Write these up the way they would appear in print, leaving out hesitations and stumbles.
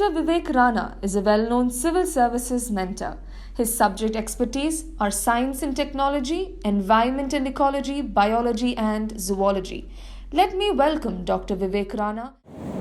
Dr. Vivek Rana is a well-known civil services mentor. His subject expertise are science and technology, environment and ecology, biology and zoology. Let me welcome Dr. Vivek Rana.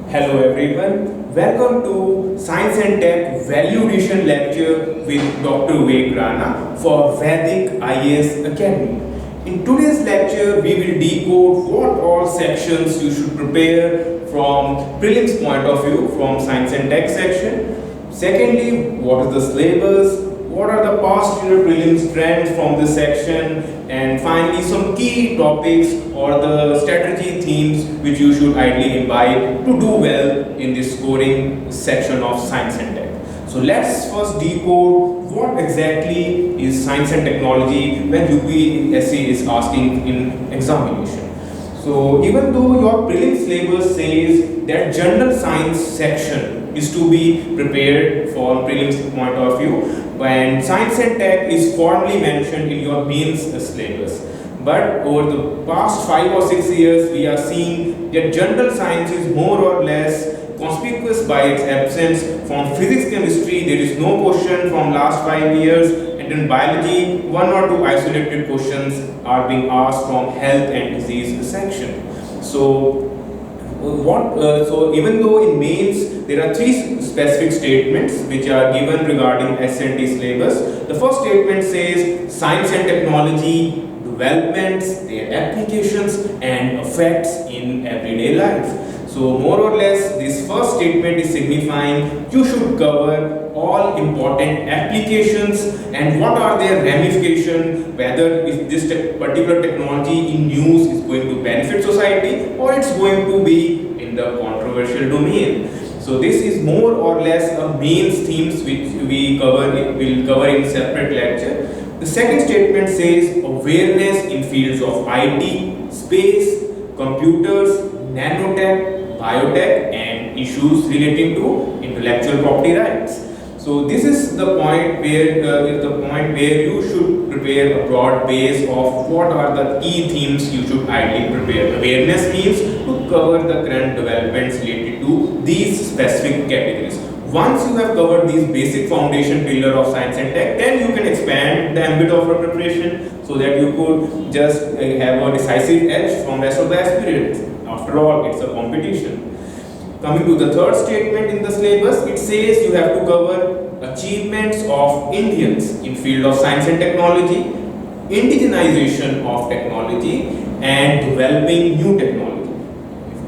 Hello everyone, welcome to Science and Tech Value Addition lecture with Dr. Vivek Rana for Vedic IAS Academy. In today's lecture, we will decode what all sections you should prepare from prelims point of view from Science and Tech section. Secondly, what is the syllabus? What are the past year prelims trends from this section? And finally, some key topics or the strategy themes which you should ideally imbibe to do well in this scoring section of Science and Tech. So let's first decode what exactly is science and technology when UPSC is asking in examination. So even though your prelims syllabus says that general science section is to be prepared for prelims point of view, and science and tech is formally mentioned in your mains syllabus. But over the past 5 or 6 years, we are seeing that general science is more or less conspicuous by its absence. From physics, chemistry, there is no question from last 5 years, and in biology, 1 or 2 isolated questions are being asked from health and disease section. So even though in mains there are 3 specific statements which are given regarding S&T syllabus. The first statement says science and technology developments, their applications and effects in everyday life. So more or less this first statement is signifying you should cover all important applications and what are their ramifications, whether if this particular technology in use is going to benefit society or it's going to be in the controversial domain. So this is more or less a main themes which we will cover in separate lecture. The second statement says awareness in fields of IT, space, computers, nanotech, biotech and issues relating to intellectual property rights. So this is the point where you should prepare a broad base of what are the key themes you should ideally prepare. Awareness means to cover the current developments related to these specific categories. Once you have covered these basic foundation pillar of science and tech, then you can expand the ambit of your preparation so that you could just have a decisive edge from rest of the aspirants. After all, it's a competition. Coming to the third statement in the syllabus, it says you have to cover achievements of Indians in field of science and technology, indigenization of technology and developing new technology.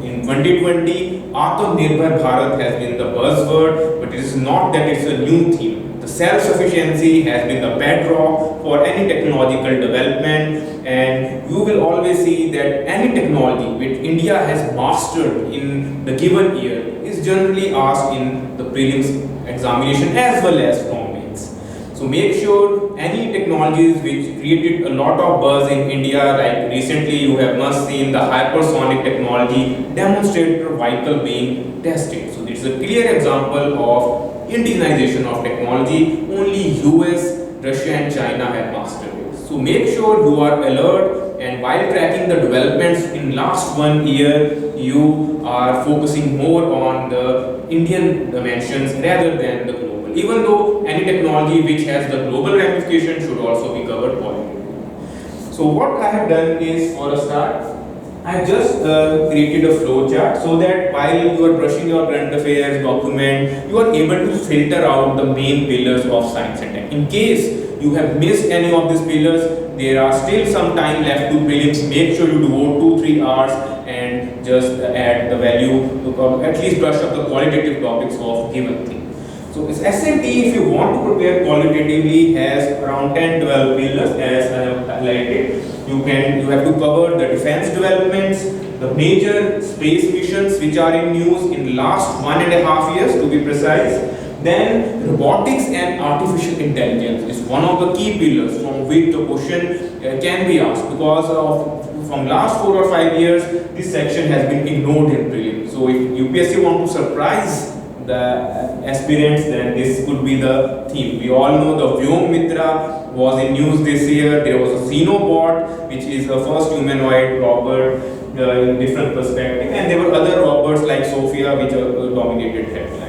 In 2020, Atmanirbhar Bharat has been the buzzword, but it is not that it's a new theme. The self-sufficiency has been the bedrock for any technological development, and you will always see that any technology which India has mastered in the given year is generally asked in the prelims examination as well as from mains. So make sure any technologies which created a lot of buzz in India, like recently you have must seen the hypersonic technology demonstrator vehicle being tested. So it's a clear example of indigenization of technology. Only US, Russia and China have mastered it. So make sure you are alert, and while tracking the developments in last 1 year, you are focusing more on the Indian dimensions rather than the global. Even though any technology which has the global ramification should also be covered positively. So what I have done is, for a start, I have just created a flow chart so that while you are brushing your current affairs document, you are able to filter out the main pillars of science and tech. In case you have missed any of these pillars, there are still some time left to prelims. Make sure you devote 2-3 hours and just add the value to at least brush up the qualitative topics of given thing. So this S&T, if you want to prepare qualitatively, has around 10-12 pillars as I have highlighted. You have to cover the defense developments, the major space missions which are in use in last 1.5 years to be precise. Then robotics and artificial intelligence is one of the key pillars from which the question can be asked, because from last 4 or 5 years this section has been ignored in prelims. So if UPSC want to surprise the aspirants, then this could be the theme. We all know the Vyom Mitra was in news this year. There was a Xenobot, which is the first humanoid robot in different perspective, and there were other robots like Sophia which dominated headlines.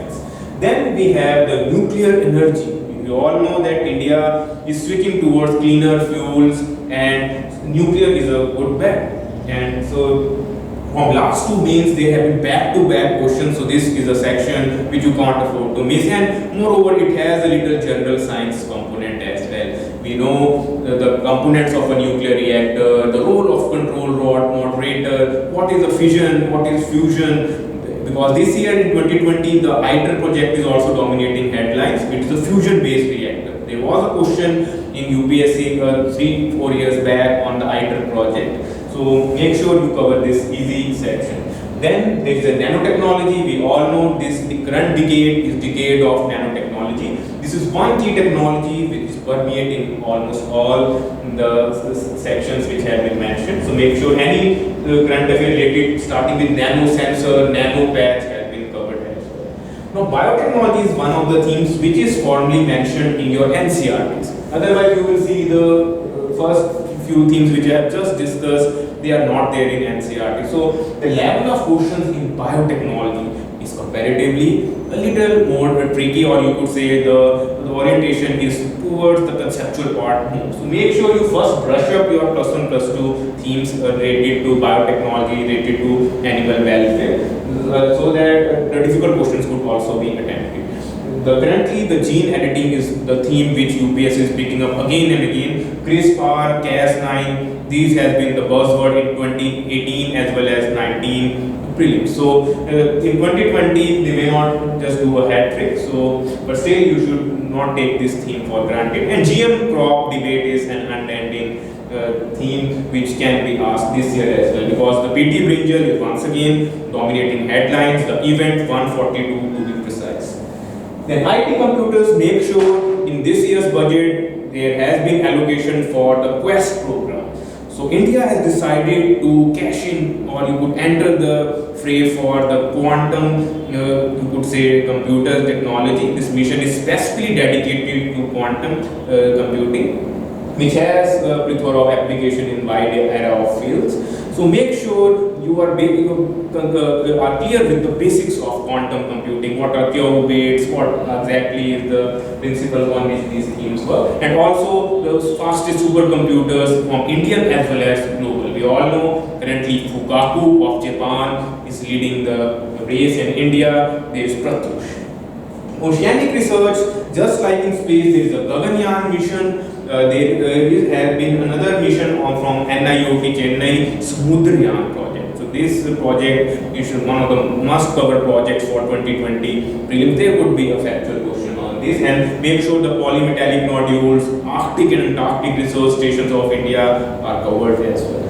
Then we have the nuclear energy. You all know that India is switching towards cleaner fuels, and nuclear is a good bet. And so from last two mains, they have been back-to-back questions, so this is a section which you can't afford to miss. And moreover, it has a little general science component as well. We know the components of a nuclear reactor, the role of control rod, moderator, what is a fission, what is fusion. Because this year in 2020, the ITER project is also dominating headlines. It is a fusion-based reactor. There was a question in UPSC 3-4 years back on the ITER project. So make sure you cover this easy section. Then there is a nanotechnology. We all know the current decade is decade of nanotechnology. This is one key technology which is permeating almost all the sections which have been mentioned. So make sure any current affair related starting with nano sensor, nano patch has been covered as well. Now biotechnology is one of the themes which is formally mentioned in your NCRTs. Otherwise you will see the first few themes which I have just discussed, they are not there in NCRT. So the level of questions in biotechnology is comparatively a little more tricky, or you could say the orientation is towards the conceptual part more. So make sure you first brush up your +1, +2 themes related to biotechnology, related to animal welfare, so that the difficult questions could also be attempted. Currently, the gene editing is the theme which UPSC is picking up again and again. CRISPR, Cas9, these have been the buzzword in 2018 as well as 19 prelims. So in 2020, they may not just do a hat trick. So, but still, you should not take this theme for granted. And GM crop debate is an unending theme which can be asked this year as well, because the PT brinjal is once again dominating headlines. The event 142 to be precise. Then IT computers, make sure in this year's budget there has been allocation for the Quest program. So India has decided to cash in, or you could enter the fray for the quantum, you could say computer technology. This mission is specifically dedicated to quantum computing, which has a plethora of application in wide array of fields. So make sure you are clear with the basics of quantum computing. What are qubits? What exactly is the principle on which these schemes work? And also the fastest supercomputers from Indian as well as global. We all know currently Fukaku of Japan is leading the race. In India, there is Pratyush. Oceanic research, just like in space, there is a Gaganyaan mission. There has been another mission from NIOT Chennai, Samudrayaan project. So this project is one of the must-cover projects for 2020 prelims. There would be a factual question on this, and make sure the polymetallic nodules, Arctic and Antarctic research stations of India are covered as well.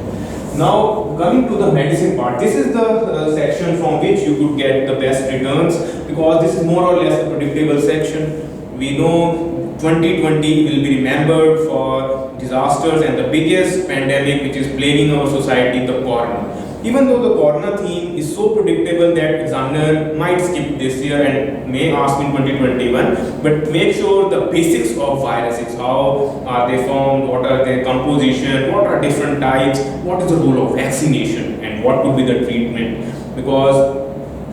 Now coming to the medicine part, this is the section from which you could get the best returns, because this is more or less a predictable section. We know 2020 will be remembered for disasters and the biggest pandemic which is plaguing our society, the corona. Even though the corona theme is so predictable that examiner might skip this year and may ask in 2021, but make sure the basics of viruses, how are they formed, what are their composition, what are different types, what is the role of vaccination, and what could be the treatment, because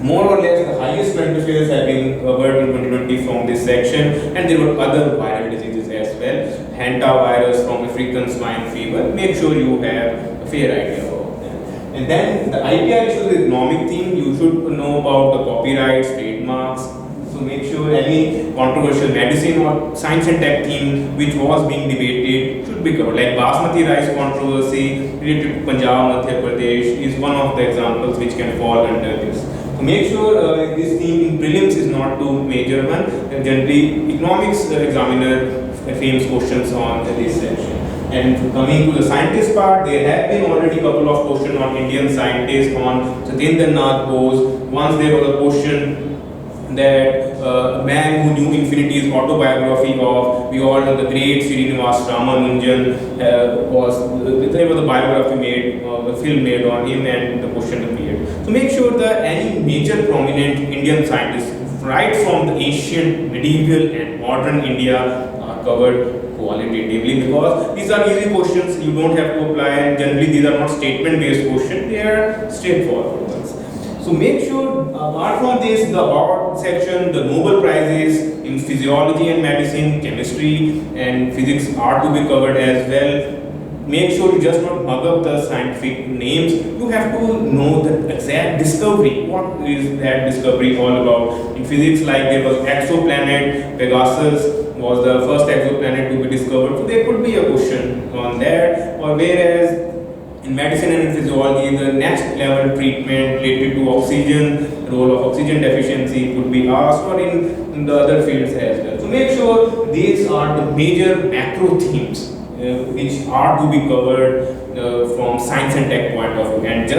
more or less the highest current affairs have been covered in 2020 from this section, and there were other viral diseases as well. Hantavirus from African swine fever. Make sure you have a fair idea about them. And then the IPR issue is economic theme. You should know about the copyrights, trademarks. So make sure any controversial medicine or science and tech theme which was being debated should be covered. Like basmati rice controversy related to Punjab, Madhya Pradesh is one of the examples which can fall under this. Make sure this theme in prelims is not too major one. Generally, economics examiner frames questions on this section. And coming to the scientist part, there have been already a couple of questions on Indian scientists, on Satyendra Nath Bose. Once there was a question that a man who knew infinity's autobiography of, we all know the great Srinivas Ramanujan, there was a biography made, a film made on him, and the question appeared. So make sure that any major prominent Indian scientists, right from the ancient, medieval and modern India, are covered qualitatively, because these are easy questions, you don't have to apply, and generally these are not statement based questions, they are straightforward ones. So make sure, apart from this, the award section, the Nobel Prizes in physiology and medicine, chemistry and physics are to be covered as well. Make sure you just not mug up the scientific names. You have to know the exact discovery. What is that discovery all about? In physics, like there was exoplanet, Pegasus was the first exoplanet to be discovered. So there could be a question on that. Or whereas in medicine and in physiology, the next level treatment related to oxygen, role of oxygen deficiency could be asked, or in the other fields as well. So make sure these are the major macro themes which are to be covered from science and tech point of view. And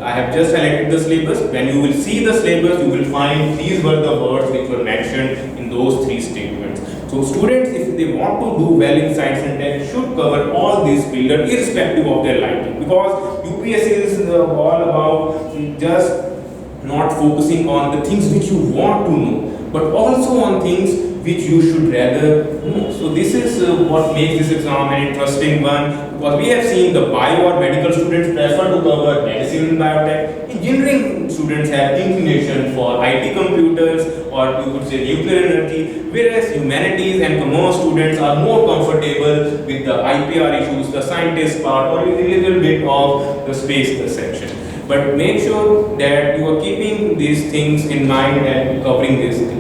I have just highlighted the syllabus. When you will see the syllabus, you will find these were the words which were mentioned in those three statements. So students, if they want to do well in science and tech, should cover all these fields irrespective of their liking, because UPSC is all about just not focusing on the things which you want to know, but also on things which you should rather know. So this is what makes this exam an interesting one, because we have seen the bio or medical students prefer to cover medicine and biotech. Engineering students have inclination for IT computers, or you could say nuclear energy, whereas humanities and commerce students are more comfortable with the IPR issues, the scientist part, or a little bit of the space section. But make sure that you are keeping these things in mind and covering these things.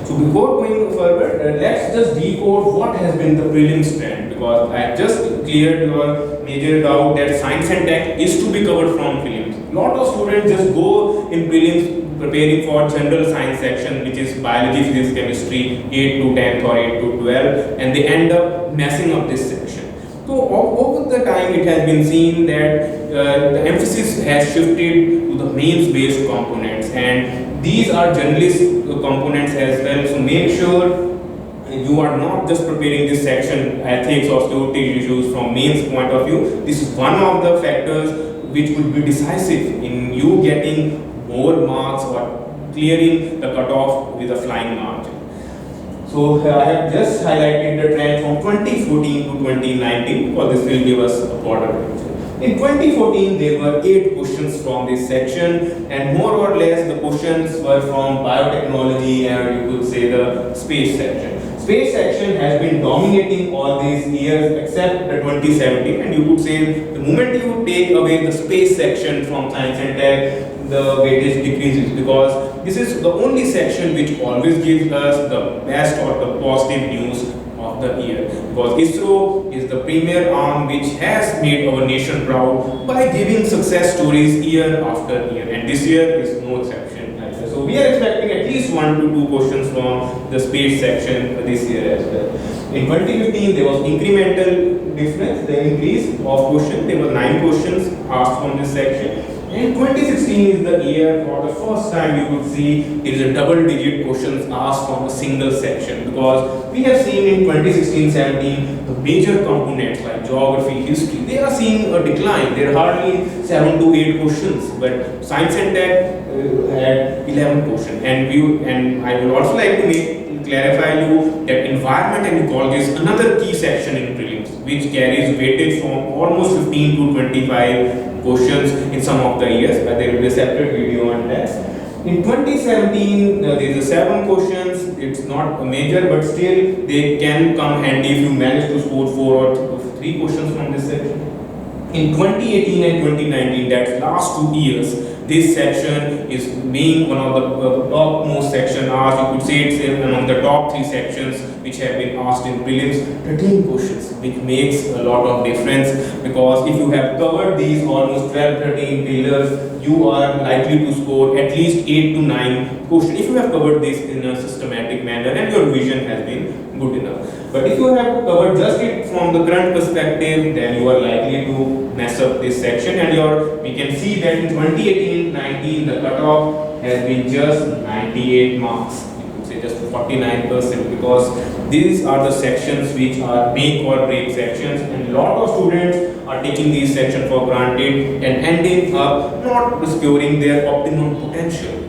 So before going further, let's just decode what has been the prelims trend, because I just cleared your major doubt that science and tech is to be covered from prelims. Lot of students just go in prelims preparing for general science section, which is biology, physics, chemistry, 8 to 10th or 8 to 12, and they end up messing up this section. So over the time it has been seen that the emphasis has shifted to the mains based components, and these are generalist components as well. So make sure you are not just preparing this section, ethics or security issues, from mains point of view. This is one of the factors which would be decisive in you getting more marks or clearing the cutoff with a flying margin. So I have just highlighted the trend from 2014 to 2019, because this will give us a broader picture. In 2014, there were 8 questions from this section, and more or less the questions were from biotechnology and you could say the space section. Space section has been dominating all these years except the 2017, and you could say the moment you take away the space section from science and tech, the weightage decreases, because this is the only section which always gives us the best or the positive news of the year, because ISRO is the premier arm which has made our nation proud by giving success stories year after year, and this year is no exception. So we are expecting at least 1 to 2 questions from the space section this year as well. In 2015, there was incremental difference, the increase of question. There were 9 questions asked from this section. In 2016 is the year for the first time you could see there is a double-digit questions asked from a single section, because we have seen in 2016-17 the major components like geography, history, they are seeing a decline. There are hardly 7 to 8 questions, but science and tech had 11 questions. And I would also like to clarify you that environment and ecology is another key section in prelims, which carries weightage from almost 15 to 25 questions in some of the years, but there will be a separate video on that. In 2017, there is a 7 questions. It's not a major, but still they can come handy if you manage to score 4 or 3 questions from this section. In 2018 and 2019, that's last 2 years, this section is being one of the topmost section asked. You could say it's among the top 3 sections which have been asked in prelims. 13 questions, which makes a lot of difference, because if you have covered these almost 12-13 pillars, you are likely to score at least 8 to 9 questions if you have covered this in a systematic manner and your vision has been good enough. But if you have covered just it from the current perspective, then you are likely to mess up this section, and we can see that in 2018-19 the cutoff has been just 98 marks. You could say just 49%, because these are the sections which are make or break sections, and a lot of students are taking these sections for granted and ending up not securing their optimum potential.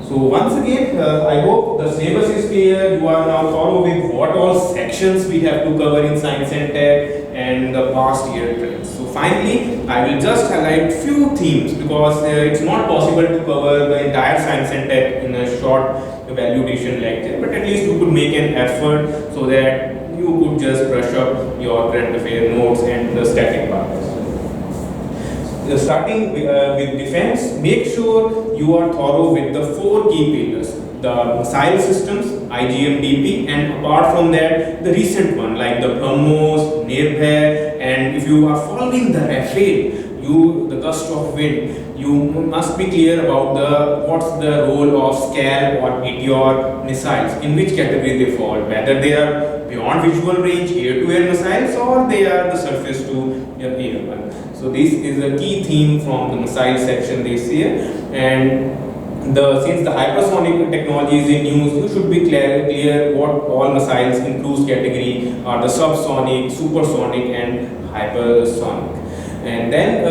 So once again, I hope the syllabus is clear. You are now following what all sections we have to cover in science and tech and the past year trends. So finally, I will just highlight few themes because it's not possible to cover the entire science and tech in a short evaluation lecture, but at least you could make an effort so that you could just brush up your current affair notes and the static part. Starting with defense, make sure you are thorough with the four key pillars: the missile systems, IGM-DP, and apart from that, the recent one like the BrahMos, Nirbhay, and if you are following the Rafale, the gust of wind, you must be clear about what's the role of Scalp or Meteor missiles, in which category they fall, whether they are beyond visual range air-to-air missiles or they are the surface-to-air one. So this is a key theme from the missile section this year, and since the hypersonic technology is in use, you should be clear what all missiles in cruise category are: the subsonic, supersonic, and hypersonic. And then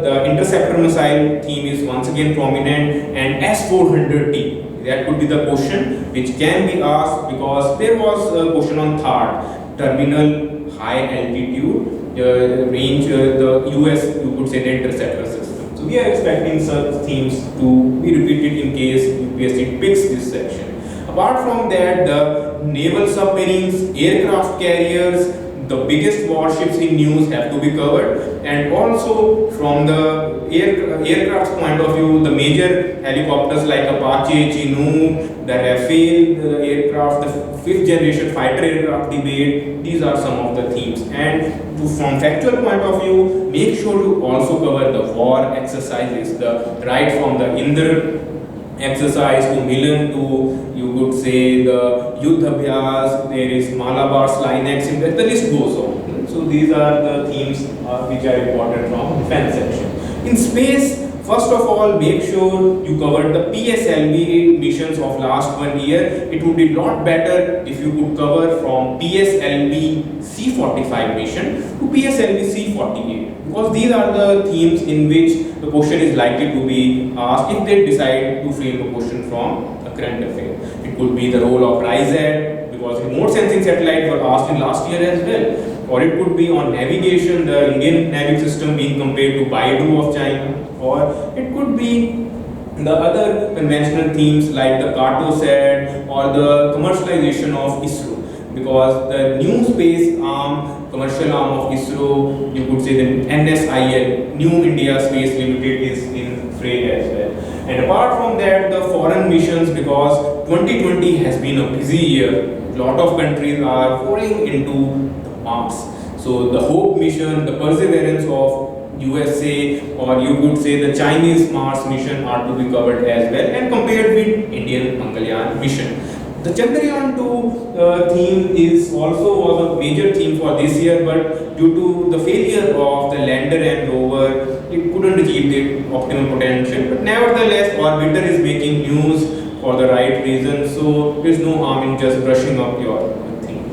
the interceptor missile theme is once again prominent, and S-400T. That could be the question which can be asked because there was a question on THAAD, terminal high altitude range, the US, you could say, the interceptor system. So we are expecting such themes to be repeated in case UPSC picks this section. Apart from that, the naval submarines, aircraft carriers, the biggest warships in news have to be covered, and also from the aircraft point of view, the major helicopters like Apache, Chinook, the Rafale, the aircraft, the fifth generation fighter aircraft debate, these are some of the themes. And from factual point of view, make sure you also cover the war exercises, right from the Indra exercise to Milan to, you could say, the Yuddh Abhyas, there is Malabar Line Action, the list goes on. So these are the themes which are important from defense section. In space, first of all, make sure you cover the PSLV missions of last 1 year. It would be a lot better if you could cover from PSLV C45 mission to PSLV C48, because these are the themes in which the question is likely to be asked if they decide to frame a question from a current affair. It could be the role of RISAT, because remote sensing satellites were asked in last year as well. Or it could be on navigation, the Indian Navig system being compared to Baidu of China. Or it could be the other conventional themes like the Cartosat or the commercialization of ISRO. Because the new space arm, commercial arm of ISRO, you could say the NSIL, New India Space Limited, is in fray as well. And apart from that, the foreign missions, because 2020 has been a busy year, a lot of countries are pouring into Mars. So the HOPE mission, the perseverance of USA, or you could say the Chinese Mars mission, are to be covered as well, and compared with Indian Mangalyaan mission. The Chandrayaan-2 theme was a major theme for this year, but due to the failure of the lander and rover, it couldn't achieve the optimum potential. But nevertheless, orbiter is making news for the right reason, so there's no harm in just brushing up your theme.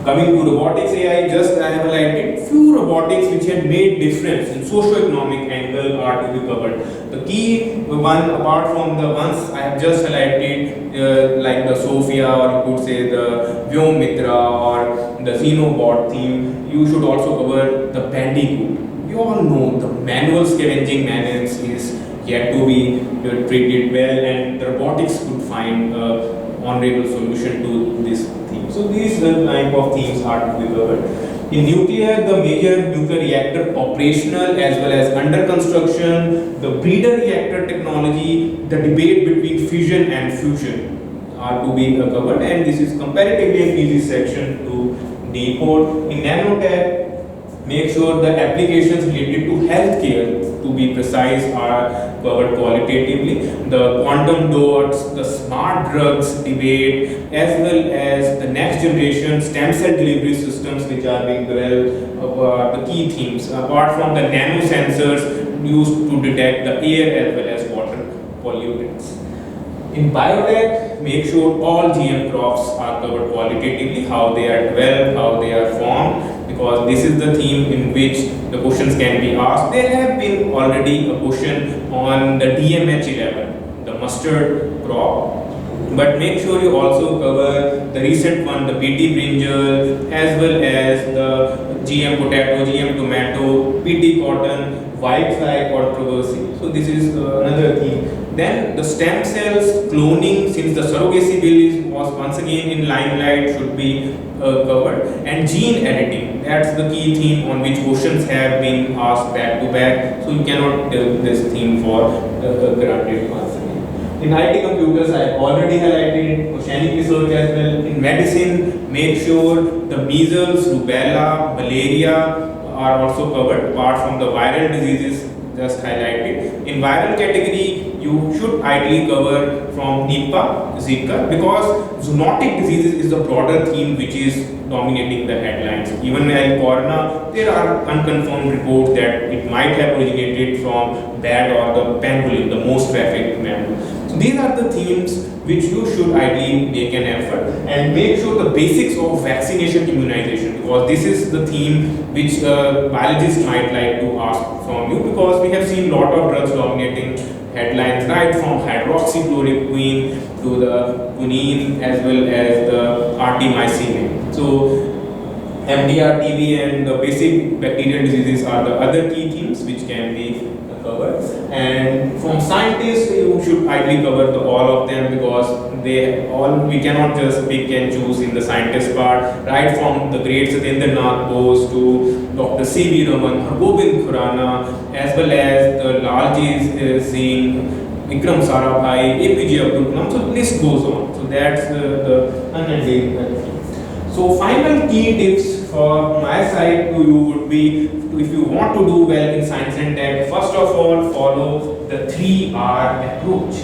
Coming to robotics AI, I have highlighted few robotics which had made difference in socio-economic angle are to be covered. The key one, apart from the ones I have just highlighted, like the Sophia, or you could say the Vyomitra or the Xenobot theme, you should also cover the Bandicoot. We all know the manual scavenging menace is yet to be treated well, and the robotics could find honorable solution to this theme. So these type of themes are to be covered. In nuclear, the major nuclear reactor operational as well as under construction, the breeder reactor technology, the debate between fission and fusion are to be covered, and this is comparatively an easy section to decode. In nanotech, make sure the applications related to healthcare, to be precise, are covered qualitatively. The quantum dots, the smart drugs debate, as well as the next generation stem cell delivery systems which are being developed are the key themes. Apart from the nanosensors used to detect the air as well as water pollutants. In biotech, make sure all GM crops are covered qualitatively, how they are developed, how they are formed, because this is the theme in which the questions can be asked. There have been already a question on the DMH11, the mustard crop, but make sure you also cover the recent one, the BT brinjal, as well as the GM potato, GM tomato, PT cotton, white fly controversy. So this is another theme. Then the stem cells, cloning, since the surrogacy bill was once again in limelight, should be covered. And gene editing, that's the key theme on which questions have been asked back to back. So you cannot tell this theme for granted once again. In IT computers, I have already highlighted oceanic research as well. In medicine, make sure the measles, rubella, malaria are also covered, apart from the viral diseases just highlighted. In viral category, you should ideally cover from Nipah, Zika, because zoonotic diseases is the broader theme which is dominating the headlines. Even in corona, there are unconfirmed reports that it might have originated from bat or the pangolin, the most trafficked mammal. So these are the themes which you should ideally make an effort, and make sure the basics of vaccination immunization, because this is the theme which biologists might like to ask from you, because we have seen lot of drugs dominating headlines, right from hydroxychloroquine to the quinine as well as the artemisinin. So MDR, TB and the basic bacterial diseases are the other key themes which can be covered. And from scientists, you should ideally cover all of them, because we cannot just pick and choose in the scientist part, right from the great Satyendra Nath Bose to Dr. C.V. Raman, Govind Khurana, as well as the Lalji Singh, Vikram Sarabhai, APJ Abdul Kalam, so the list goes on. So that's the unending thing. So final key tips for my side to you would be, if you want to do well in science and tech, first of all follow the 3R approach.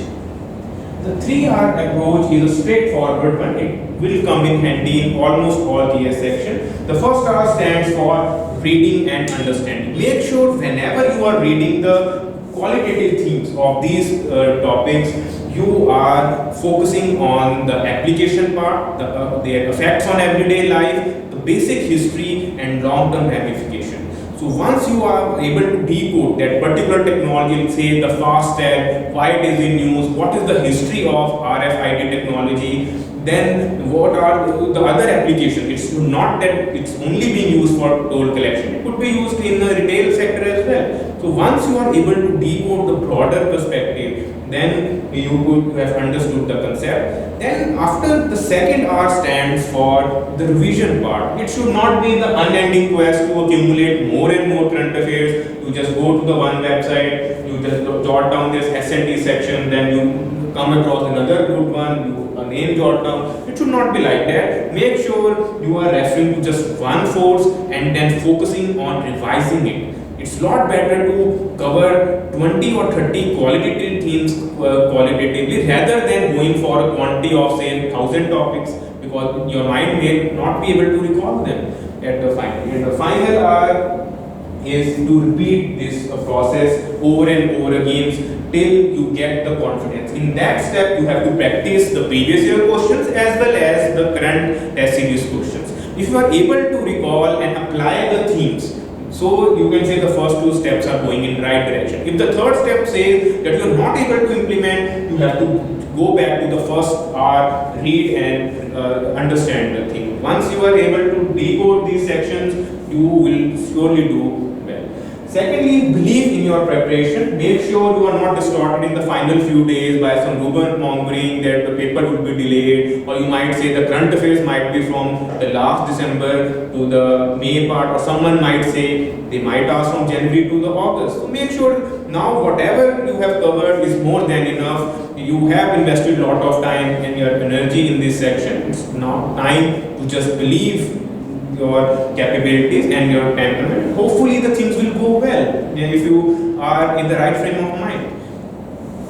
The 3R approach is a straightforward one. It will come in handy in almost all GS sections. The first R stands for reading and understanding. Make sure whenever you are reading the qualitative themes of these topics, you are focusing on the application part, their effects on everyday life, the basic history and long-term ramification. So once you are able to decode that particular technology, say the FASTag, why it is in use, what is the history of RFID technology, then what are the other applications. It's not that it's only being used for toll collection, it could be used in the retail sector as well. So once you are able to decode the broader perspective, then you could have understood the concept. Then after, the second R stands for the revision part. It should not be the unending quest to accumulate more and more current affairs. You just go to the one website, you just jot down this S&T section, then you come across another good one, you again jot down. It should not be like that. Make sure you are referring to just one source and then focusing on revising it. It's a lot better to cover 20 or 30 qualitative themes qualitatively, rather than going for a quantity of say 1,000 topics, because your mind may not be able to recall them at the final. And the final R is to repeat this process over and over again till you get the confidence. In that step, you have to practice the previous year questions as well as the current test series questions. If you are able to recall and apply the themes, so you can say the first two steps are going in right direction. If the third step says that you are not able to implement, you have to go back to the first R, read and understand the thing. Once you are able to decode these sections, you will surely do well. Secondly, believe in your preparation. Make sure you are not distorted in the final few days by some rumor mongering that the paper will be delayed, or you might say the current affairs might be from the last December to the May part, or someone might say they might ask from January to the August. So make sure now whatever you have covered is more than enough. You have invested a lot of time and your energy in this section. It's now time to just believe your capabilities and your temperament. Hopefully the things will go well if you are in the right frame of mind.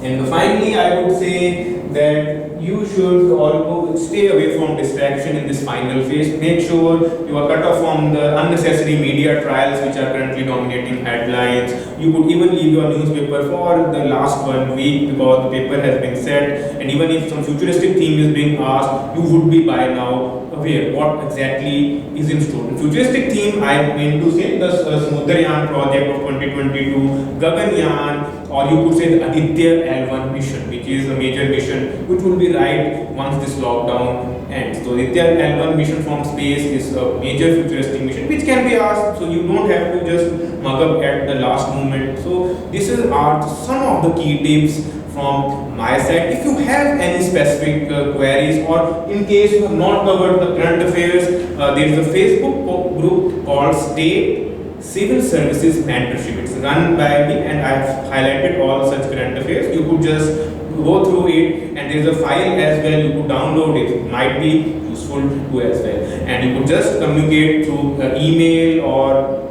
And finally, I would say that you should also stay away from distraction in this final phase. Make sure you are cut off from the unnecessary media trials which are currently dominating headlines. You could even leave your newspaper for the last 1 week because the paper has been set, and even if some futuristic theme is being asked, you would be by now aware what exactly is in store. In futuristic theme, I mean to say the Samudrayaan project of 2022, Gaganyaan, or you could say the Aditya L1 mission, which is a major mission which will be right once this lockdown end. So Nitya L1 mission from space is a major futuristic mission which can be asked, so you don't have to just mug up at the last moment. So this are some of the key tips from my side. If you have any specific queries, or in case you have not covered the current affairs, there is a Facebook group called State Civil Services Mentorship. It's run by me and I have highlighted all such current affairs. You could just go through it, and there is a file as well, you could download it. It might be useful to you as well, and you could just communicate through email or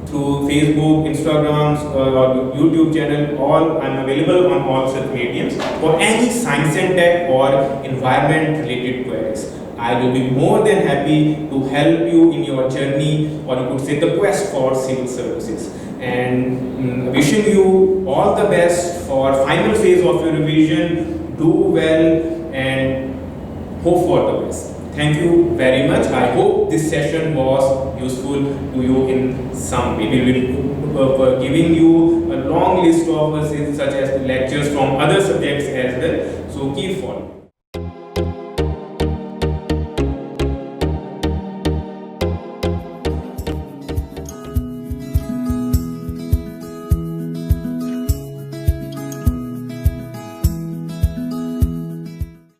through Facebook, Instagrams, or YouTube channel. All I'm available on all such mediums for any science and tech or environment related queries. I will be more than happy to help you in your journey, or you could say the quest for civil services. And wishing you all the best for final phase of your revision. Do well and hope for the best. Thank you very much. I hope this session was useful to you in some way. We will giving you a long list of such as lectures from other subjects as well. So keep following.